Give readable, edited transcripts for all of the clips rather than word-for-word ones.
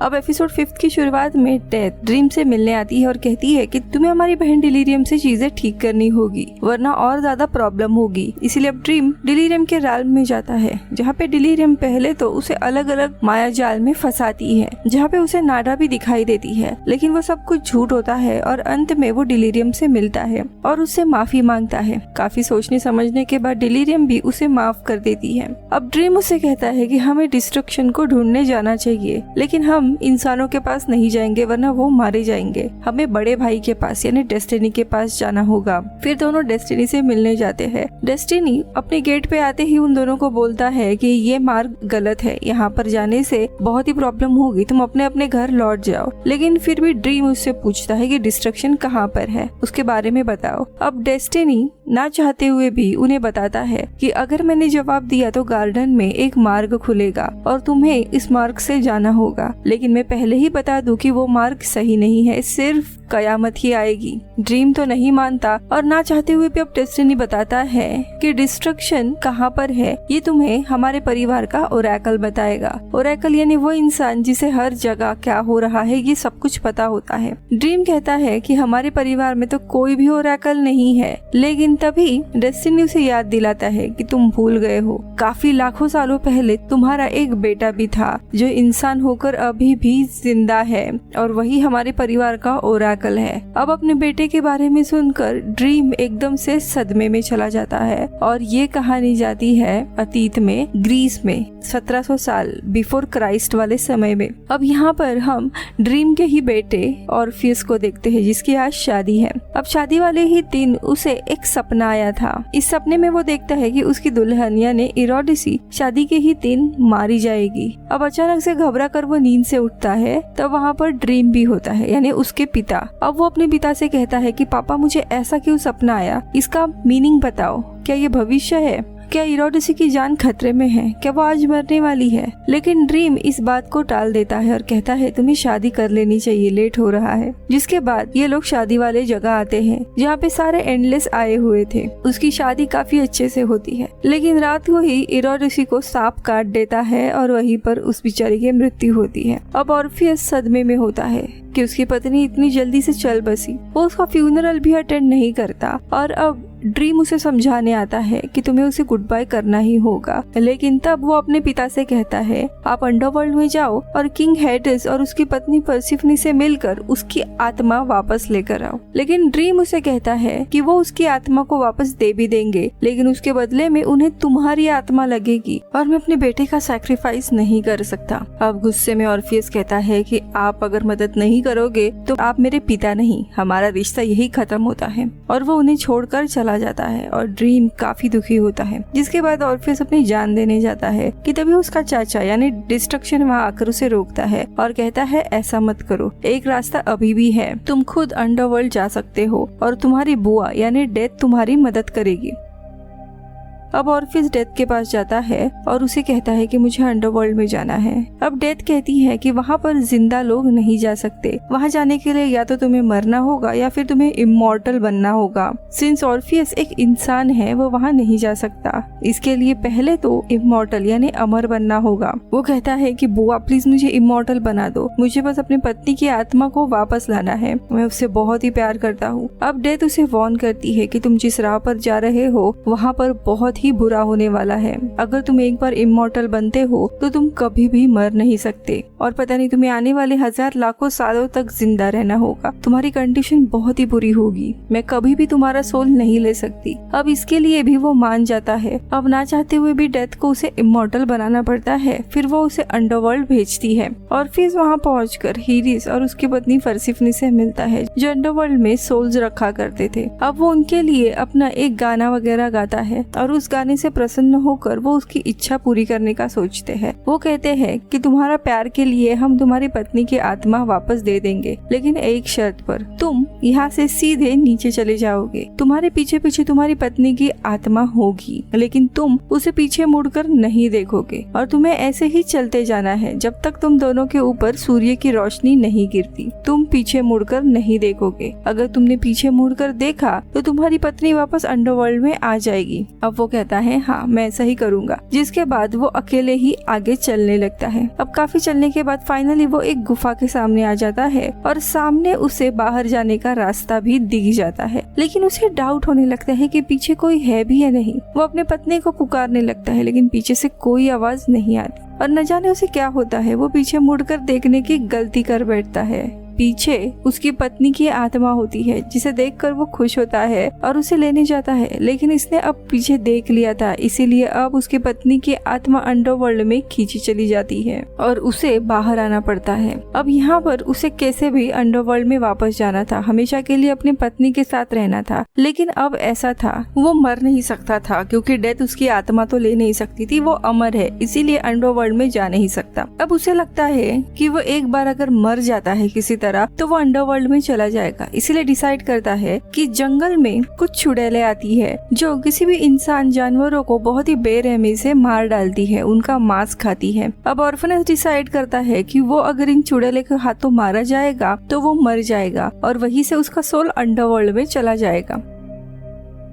अब एपिसोड 5 की शुरुआत में डेथ ड्रीम से मिलने आती है और कहती है कि तुम्हें हमारी बहन डिलीरियम से चीजें ठीक करनी होगी वरना और ज्यादा प्रॉब्लम होगी। इसीलिए अब ड्रीम डिलीरियम के राल में जाता है, जहाँ पे डिलीरियम पहले तो उसे अलग अलग माया जाल में फंसाती है, जहाँ पे उसे नाडा भी दिखाई देती है, लेकिन वो सब कुछ झूठ होता है और अंत में वो डिलीरियम से मिलता है और उससे माफी मांगता है। काफी सोचने समझने के बाद डिलीरियम भी उसे माफ कर देती है। अब ड्रीम उसे कहता है कि हमें डिस्ट्रक्शन को ढूंढने जाना चाहिए, लेकिन हम इंसानों के पास नहीं जाएंगे वरना वो मारे जाएंगे। हमें बड़े भाई के पास यानी डेस्टिनी के पास जाना होगा। फिर दोनों डेस्टिनी से मिलने जाते हैं। डेस्टिनी अपने गेट पे आते ही उन दोनों को बोलता है कि ये मार्ग गलत है, यहाँ पर जाने से बहुत ही प्रॉब्लम होगी, तुम अपने अपने घर लौट जाओ। लेकिन फिर भी ड्रीम उससे पूछता है कि डिस्ट्रक्शन कहाँ पर है, उसके बारे में बताओ। अब डेस्टिनी ना चाहते हुए भी उन्हें बताता है कि अगर मैंने जवाब दिया तो गार्डन में एक मार्ग खुलेगा और तुम्हें इस मार्ग से जाना होगा, लेकिन मैं पहले ही बता दूं कि वो मार्ग सही नहीं है, सिर्फ कयामत ही आएगी। ड्रीम तो नहीं मानता और ना चाहते हुए भी अब डेस्टिनी बताता है कि डिस्ट्रक्शन कहाँ पर है ये तुम्हें हमारे परिवार का ओरेकल बताएगा। ओरेकल यानी वो इंसान जिसे हर जगह क्या हो रहा है ये सब कुछ पता होता है। ड्रीम कहता है कि हमारे परिवार में तो कोई भी ओरेकल नहीं है, लेकिन तभी डेस्टिनी उसे याद दिलाता है कि तुम भूल गए हो, काफी लाखों सालों पहले तुम्हारा एक बेटा भी था जो इंसान होकर अभी भी जिंदा है और वही हमारे परिवार का ओरेकल है। अब अपने बेटे के बारे में सुनकर ड्रीम एकदम से सदमे में चला जाता है और ये कहानी जाती है अतीत में, ग्रीस में 1700 साल बिफोर क्राइस्ट वाले समय में। अब यहाँ पर हम ड्रीम के ही बेटे ऑर्फियस को देखते हैं जिसकी आज शादी है। अब शादी वाले ही दिन उसे एक सपना आया था। इस सपने में वो देखता है कि उसकी दुल्हन यानी इरोडिसी शादी के ही दिन मारी जाएगी। अब अचानक से घबरा कर वो नींद से उठता है, तब वहाँ पर ड्रीम भी होता है यानी उसके पिता। अब वो अपने पिता से कहता है कि पापा मुझे ऐसा क्यों सपना आया, इसका मीनिंग बताओ, क्या ये भविष्य है, क्या इरोडिसी की जान खतरे में है, क्या वो आज मरने वाली है। लेकिन ड्रीम इस बात को टाल देता है और कहता है तुम्हें शादी कर लेनी चाहिए, लेट हो रहा है। जिसके बाद ये लोग शादी वाले जगह आते हैं जहाँ पे सारे एंडलेस आए हुए थे। उसकी शादी काफी अच्छे से होती है, लेकिन रात को ही इरोडिसी को सांप काट देता है और वहीं पर उस बेचारी की मृत्यु होती है। अब ऑर्फियस सदमे में होता है कि उसकी पत्नी इतनी जल्दी से चल बसी। वो उसका फ्यूनरल भी अटेंड नहीं करता और अब ड्रीम उसे समझाने आता है कि तुम्हें उसे गुड बाय करना ही होगा। लेकिन तब वो अपने पिता से कहता है आप अंडरवर्ल्ड में जाओ और किंग हेडिस और उसकी पत्नी पर्सिफनी से मिलकर उसकी आत्मा वापस लेकर आओ। लेकिन ड्रीम उसे कहता है कि वो उसकी आत्मा को वापस दे भी देंगे, लेकिन उसके बदले में उन्हें तुम्हारी आत्मा लगेगी और मैं अपने बेटे का सैक्रिफाइस नहीं कर सकता। अब गुस्से में ऑर्फियस कहता है कि आप अगर मदद नहीं करोगे तो आप मेरे पिता नहीं, हमारा रिश्ता यही खत्म होता है। और वो उन्हें छोड़कर चला जाता है और ड्रीम काफी दुखी होता है। जिसके बाद ऑर्फियस अपनी जान देने जाता है कि तभी उसका चाचा यानी डिस्ट्रक्शन वहाँ आकर उसे रोकता है और कहता है ऐसा मत करो, एक रास्ता अभी भी है, तुम खुद अंडरवर्ल्ड जा सकते हो और तुम्हारी बुआ यानी डेथ तुम्हारी मदद करेगी। अब ऑर्फियस डेथ के पास जाता है और उसे कहता है कि मुझे अंडरवर्ल्ड में जाना है। अब डेथ कहती है कि वहाँ पर जिंदा लोग नहीं जा सकते, वहाँ जाने के लिए या तो तुम्हें मरना होगा या फिर तुम्हें इमॉर्टल बनना होगा। सिंस ऑर्फियस एक इंसान है वो वहाँ नहीं जा सकता, इसके लिए पहले तो इमॉर्टल यानी अमर बनना होगा। वो कहता है कि बुआ प्लीज मुझे इमॉर्टल बना दो, मुझे बस अपनी पत्नी की आत्मा को वापस लाना है, मैं उससे बहुत ही प्यार करता हूँ। अब डेथ उसे वार्न करती है कि तुम जिस राह पर जा रहे हो वहाँ पर बहुत ही बुरा होने वाला है। अगर तुम एक बार इमॉर्टल बनते हो तो तुम कभी भी मर नहीं सकते और पता नहीं तुम्हें आने वाले 1000 लाखों सालों तक जिंदा रहना होगा। तुम्हारी कंडीशन बहुत ही बुरी होगी, मैं कभी भी तुम्हारा सोल नहीं ले सकती। अब इसके लिए भी वो मान जाता है। अब ना चाहते हुए भी डेथ को उसे इमॉर्टल बनाना पड़ता है। फिर वो उसे अंडरवर्ल्ड भेजती है और फिर वहाँ पहुंचकर हीरिस और उसकी पत्नी पर्सिफनी से मिलता है जो अंडरवर्ल्ड में सोल्स रखा करते थे। अब वो उनके लिए अपना एक गाना वगैरह गाता है और उस गाने से प्रसन्न होकर वो उसकी इच्छा पूरी करने का सोचते हैं। वो कहते हैं कि तुम्हारा प्यार के लिए हम तुम्हारी पत्नी की आत्मा वापस दे देंगे, लेकिन एक शर्त पर, तुम यहाँ से सीधे नीचे चले जाओगे। तुम्हारे पीछे पीछे तुम्हारी पत्नी की आत्मा होगी, लेकिन तुम उसे पीछे मुड़कर नहीं देखोगे और तुम्हें ऐसे ही चलते जाना है जब तक तुम दोनों के ऊपर सूर्य की रोशनी नहीं गिरती। तुम पीछे मुड़कर नहीं देखोगे। अगर तुमने पीछे मुड़कर देखा तो तुम्हारी पत्नी वापस अंडरवर्ल्ड में आ जाएगी। अब वो कहता है हाँ मैं ऐसा ही करूँगा, जिसके बाद वो अकेले ही आगे चलने लगता है। अब काफी चलने के बाद फाइनली वो एक गुफा के सामने आ जाता है और सामने उसे बाहर जाने का रास्ता भी दिख जाता है, लेकिन उसे डाउट होने लगता है कि पीछे कोई है भी या नहीं। वो अपने पत्नी को पुकारने लगता है लेकिन पीछे से कोई आवाज नहीं आती और न जाने उसे क्या होता है। वो पीछे मुड़कर देखने की गलती कर बैठता है। पीछे उसकी पत्नी की आत्मा होती है जिसे देखकर वो खुश होता है और उसे लेने जाता है, लेकिन इसने अब पीछे देख लिया था, इसीलिए अब उसकी पत्नी की आत्मा अंडरवर्ल्ड में खींची चली जाती है और उसे बाहर आना पड़ता है। अब यहाँ पर उसे कैसे भी अंडरवर्ल्ड में वापस जाना था, हमेशा के लिए अपनी पत्नी के साथ रहना था, लेकिन अब ऐसा था वो मर नहीं सकता था क्योंकि डेथ उसकी आत्मा तो ले नहीं सकती थी, वो अमर है इसीलिए अंडरवर्ल्ड में जा नहीं सकता। अब उसे लगता है कि वो एक बार अगर मर जाता है किसी तरह तो वो अंडरवर्ल्ड में चला जाएगा, इसीलिए डिसाइड करता है कि जंगल में कुछ चुड़ैलें आती है जो किसी भी इंसान जानवरों को बहुत ही बेरहमी से मार डालती है, उनका मांस खाती है। अब ऑर्फनेज डिसाइड करता है कि वो अगर इन चुड़ैले के हाथों मारा जाएगा तो वो मर जाएगा और वहीं से उसका सोल अंडरवर्ल्ड में चला जाएगा।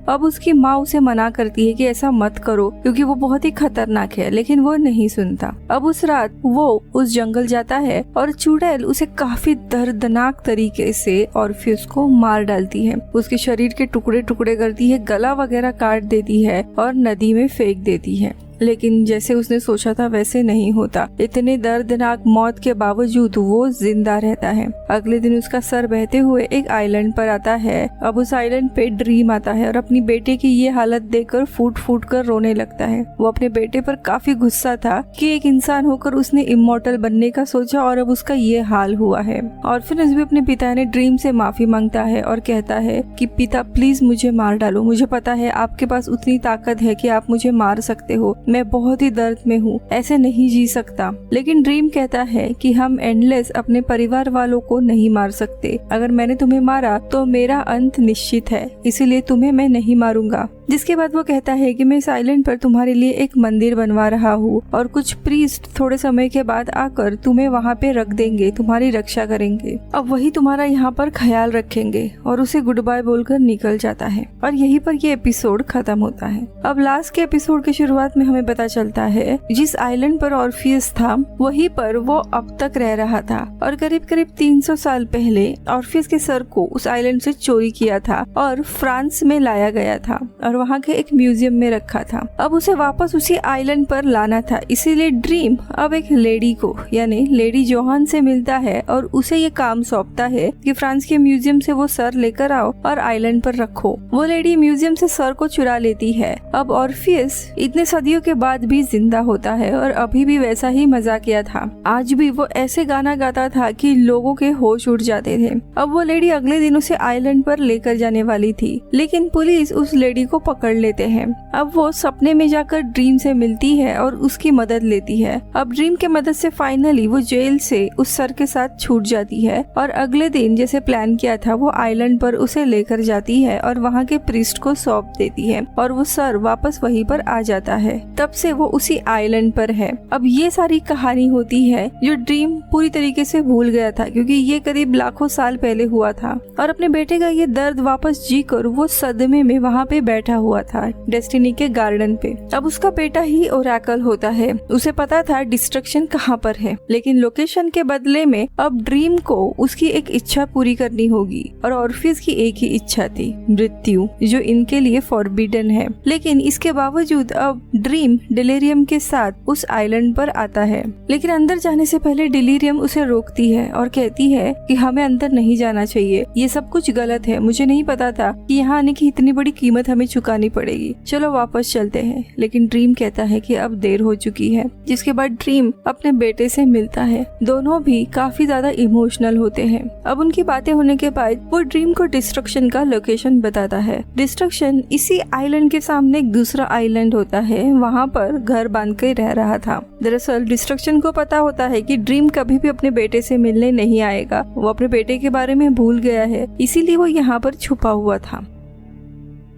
अब उसकी माँ उसे मना करती है कि ऐसा मत करो क्योंकि वो बहुत ही खतरनाक है, लेकिन वो नहीं सुनता। अब उस रात वो उस जंगल जाता है और चुड़ैल उसे काफी दर्दनाक तरीके से ऑर्फियस को मार डालती है, उसके शरीर के टुकड़े टुकड़े करती है, गला वगैरह काट देती है और नदी में फेंक देती है। लेकिन जैसे उसने सोचा था वैसे नहीं होता। इतने दर्दनाक मौत के बावजूद वो जिंदा रहता है। अगले दिन उसका सर बहते हुए एक आइलैंड पर आता है। अब उस आइलैंड पे ड्रीम आता है और अपनी बेटे की ये हालत देखकर फूट फूट कर रोने लगता है। वो अपने बेटे पर काफी गुस्सा था कि एक इंसान होकर उसने इमॉर्टल बनने का सोचा और अब उसका ये हाल हुआ है। और फिर भी अपने पिता ने ड्रीम से माफी मांगता है और कहता है कि पिता प्लीज मुझे मार डालो, मुझे पता है आपके पास उतनी ताकत है कि आप मुझे मार सकते हो, मैं बहुत ही दर्द में हूँ, ऐसे नहीं जी सकता। लेकिन ड्रीम कहता है कि हम एंडलेस अपने परिवार वालों को नहीं मार सकते, अगर मैंने तुम्हें मारा तो मेरा अंत निश्चित है, इसीलिए तुम्हें मैं नहीं मारूंगा। जिसके बाद वो कहता है कि मैं इस आइलैंड पर तुम्हारे लिए एक मंदिर बनवा रहा हूँ और कुछ प्रीस्ट थोड़े समय के बाद आकर तुम्हें वहाँ पे रख देंगे, तुम्हारी रक्षा करेंगे, अब वही तुम्हारा यहाँ पर ख्याल रखेंगे। और उसे गुड बाय बोलकर निकल जाता है और यहीं पर ये एपिसोड खत्म होता है। अब लास्ट के एपिसोड की शुरुआत में हमें पता चलता है जिस आइलैंड पर ऑर्फियस था वहीं पर वो अब तक रह रहा था और करीब करीब 300 साल पहले ऑर्फियस के सर को उस आइलैंड से चोरी किया था और फ्रांस में लाया गया था और वहाँ के एक म्यूजियम में रखा था। अब उसे वापस उसी आइलैंड पर लाना था, इसीलिए ड्रीम अब एक लेडी को यानी लेडी जोहान से मिलता है और उसे ये काम सौंपता है कि फ्रांस के म्यूजियम से वो सर लेकर आओ और आइलैंड पर रखो। वो लेडी म्यूजियम से सर को चुरा लेती है। अब ऑर्फियस इतने सदियों के बाद भी जिंदा होता है और अभी भी वैसा ही मजाकिया था। आज भी वो ऐसे गाना गाता था कि लोगों के होश उड़ जाते थे। अब वो लेडी अगले दिन उसे आइलैंड पर लेकर जाने वाली थी, लेकिन पुलिस उस लेडी को पकड़ लेते हैं। अब वो सपने में जाकर ड्रीम से मिलती है और उसकी मदद लेती है। अब ड्रीम के मदद से फाइनली वो जेल से उस सर के साथ छूट जाती है और अगले दिन जैसे प्लान किया था वो आइलैंड पर उसे लेकर जाती है और वहाँ के प्रीस्ट को सौंप देती है और वो सर वापस वहीं पर आ जाता है। तब से वो उसी आइलैंड पर है। अब ये सारी कहानी होती है जो ड्रीम पूरी तरीके से भूल गया था क्योंकि ये करीब लाखों साल पहले हुआ था और अपने बेटे का ये दर्द वापस जी कर वो सदमे में वहाँ पे बैठा हुआ था डेस्टिनी के गार्डन पे। अब उसका बेटा ही ओरेकल होता है। उसे पता था डिस्ट्रक्शन कहाँ पर है, लेकिन लोकेशन के बदले में अब ड्रीम को उसकी एक इच्छा पूरी करनी होगी और ऑर्फियस की एक ही इच्छा थी, मृत्यु, जो इनके लिए फॉरबिडन है। लेकिन इसके बावजूद अब ड्रीम डिलीरियम के साथ उस आइलैंड पर आता है, लेकिन अंदर जाने से पहले डिलीरियम उसे रोकती है और कहती है कि हमें अंदर नहीं जाना चाहिए, ये सब कुछ गलत है, मुझे नहीं पता था कि यहाँ आने की इतनी बड़ी कीमत हमें चुकानी पड़ेगी, चलो वापस चलते हैं। लेकिन ड्रीम कहता है कि अब देर हो चुकी है। जिसके बाद ड्रीम अपने बेटे से मिलता है। दोनों भी काफी ज्यादा इमोशनल होते हैं। अब उनकी बातें होने के बाद वो ड्रीम को डिस्ट्रक्शन का लोकेशन बताता है। डिस्ट्रक्शन इसी आइलैंड के सामने एक दूसरा आइलैंड होता है, वहाँ पर घर बांध के रह रहा था। दरअसल डिस्ट्रक्शन को पता होता है कि ड्रीम कभी भी अपने बेटे से मिलने नहीं आएगा, वो अपने बेटे के बारे में भूल गया है, इसीलिए वो यहाँ पर छुपा हुआ था।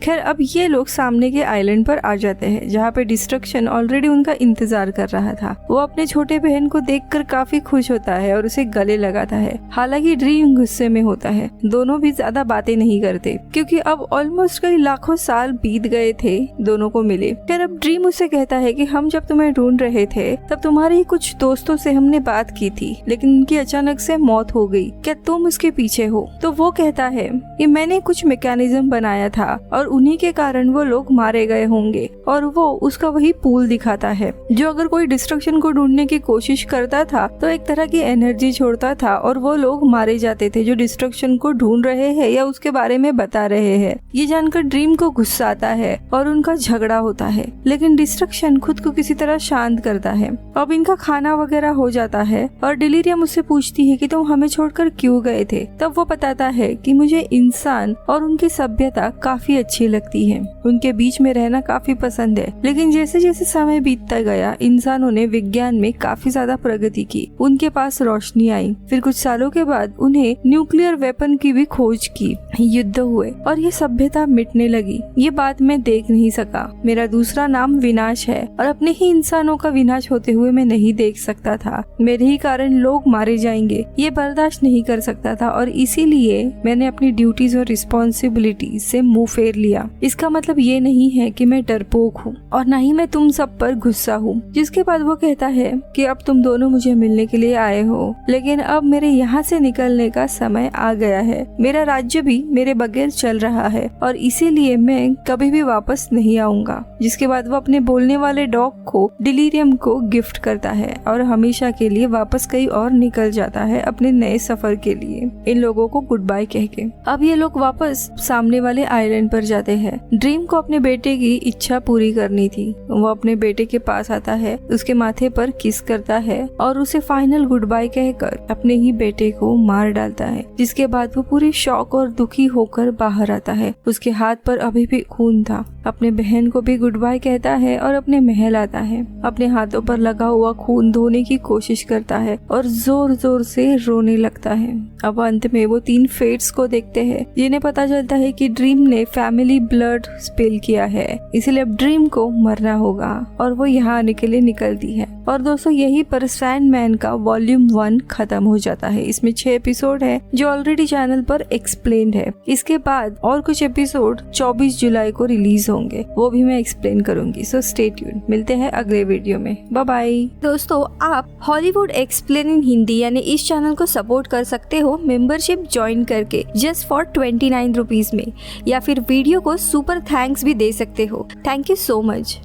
खैर अब ये लोग सामने के आइलैंड पर आ जाते हैं जहाँ पे डिस्ट्रक्शन ऑलरेडी उनका इंतजार कर रहा था। वो अपने छोटे बहन को देखकर काफी खुश होता है और उसे गले लगाता है। हालांकि ड्रीम गुस्से में होता है। दोनों भी ज्यादा बातें नहीं करते क्योंकि अब ऑलमोस्ट कई लाखों साल बीत गए थे दोनों को मिले। फिर अब ड्रीम उसे कहता है कि हम जब तुम्हें ढूंढ रहे थे तब तुम्हारे कुछ दोस्तों से हमने बात की थी, लेकिन उनकी अचानक से मौत हो गई। क्या तुम उसके पीछे हो? तो वो कहता है कि मैंने कुछ मैकेनिज्म बनाया था और उन्हीं के कारण वो लोग मारे गए होंगे। और वो उसका वही पूल दिखाता है जो अगर कोई डिस्ट्रक्शन को ढूंढने की कोशिश करता था तो एक तरह की एनर्जी छोड़ता था और वो लोग मारे जाते थे जो डिस्ट्रक्शन को ढूंढ रहे हैं या उसके बारे में बता रहे हैं। ये जानकर ड्रीम को गुस्सा आता है और उनका झगड़ा होता है, लेकिन डिस्ट्रक्शन खुद को किसी तरह शांत करता है। अब इनका खाना वगैरह हो जाता है और डिलीरियम उससे पूछती है कि तुम हमें छोड़कर क्यों गए थे। तब वो बताता है कि मुझे इंसान और उनकी सभ्यता काफी अच्छी लगती है, उनके बीच में रहना काफी पसंद है। लेकिन जैसे जैसे समय बीतता गया इंसानों ने विज्ञान में काफी ज्यादा प्रगति की, उनके पास रोशनी आई। फिर कुछ सालों के बाद उन्हें न्यूक्लियर वेपन की भी खोज की, युद्ध हुए और ये सभ्यता मिटने लगी। ये बात मैं देख नहीं सका। मेरा दूसरा नाम विनाश है और अपने ही इंसानों का विनाश होते हुए मैं नहीं देख सकता था। मेरे ही कारण लोग मारे जाएंगे, ये बर्दाश्त नहीं कर सकता था और इसीलिए मैंने अपनी ड्यूटीज और रिस्पॉन्सिबिलिटीज से मुंह फेर लिया। इसका मतलब ये नहीं है कि मैं डरपोक हूँ और न ही मैं तुम सब पर गुस्सा हूँ। जिसके बाद वो कहता है कि अब तुम दोनों मुझे मिलने के लिए आए हो, लेकिन अब मेरे यहाँ से निकलने का समय आ गया है। मेरा राज्य भी मेरे बगैर चल रहा है और इसीलिए मैं कभी भी वापस नहीं आऊंगा। जिसके बाद वो अपने बोलने वाले डॉग को डिलीरियम को गिफ्ट करता है और हमेशा के लिए वापस कहीं और निकल जाता है अपने नए सफर के लिए, इन लोगों को गुड बाय कह के। अब ये लोग वापस सामने वाले आइलैंड पर जाते हैं। ड्रीम को अपने बेटे की इच्छा पूरी करनी थी। वो अपने बेटे के पास आता है, उसके माथे पर किस करता है और उसे फाइनल गुड बाय कहकर अपने ही बेटे को मार डालता है। जिसके बाद वो पूरी शॉक और दुखी होकर बाहर आता है। उसके हाथ पर अभी भी खून था। अपने बहन को भी गुड बाय कहता है और अपने महल आता है। अपने हाथों पर लगा हुआ खून धोने की कोशिश करता है और जोर जोर से रोने लगता है। अब अंत में वो 3 फेट्स को देखते हैं जिन्हें पता चलता है कि ड्रीम ने फैमिली ब्लड स्पिल किया है, इसलिए अब ड्रीम को मरना होगा और वो यहाँ आने के लिए निकलती है। और दोस्तों यही पर सैंडमैन का वॉल्यूम 1 खत्म हो जाता है। इसमें 6 एपिसोड है जो ऑलरेडी चैनल पर एक्सप्लेन्ड है। इसके बाद और कुछ एपिसोड 24 जुलाई को रिलीज होंगे, वो भी मैं एक्सप्लेन करूंगी। सो स्टे ट्यून्ड, मिलते हैं अगले वीडियो में। Bye bye. दोस्तों आप हॉलीवुड एक्सप्लेन इन हिंदी यानी इस चैनल को सपोर्ट कर सकते हो मेंबरशिप ज्वाइन करके जस्ट फॉर 29 रुपीज में, या फिर वीडियो को सुपर थैंक्स भी दे सकते हो। Thank you so much.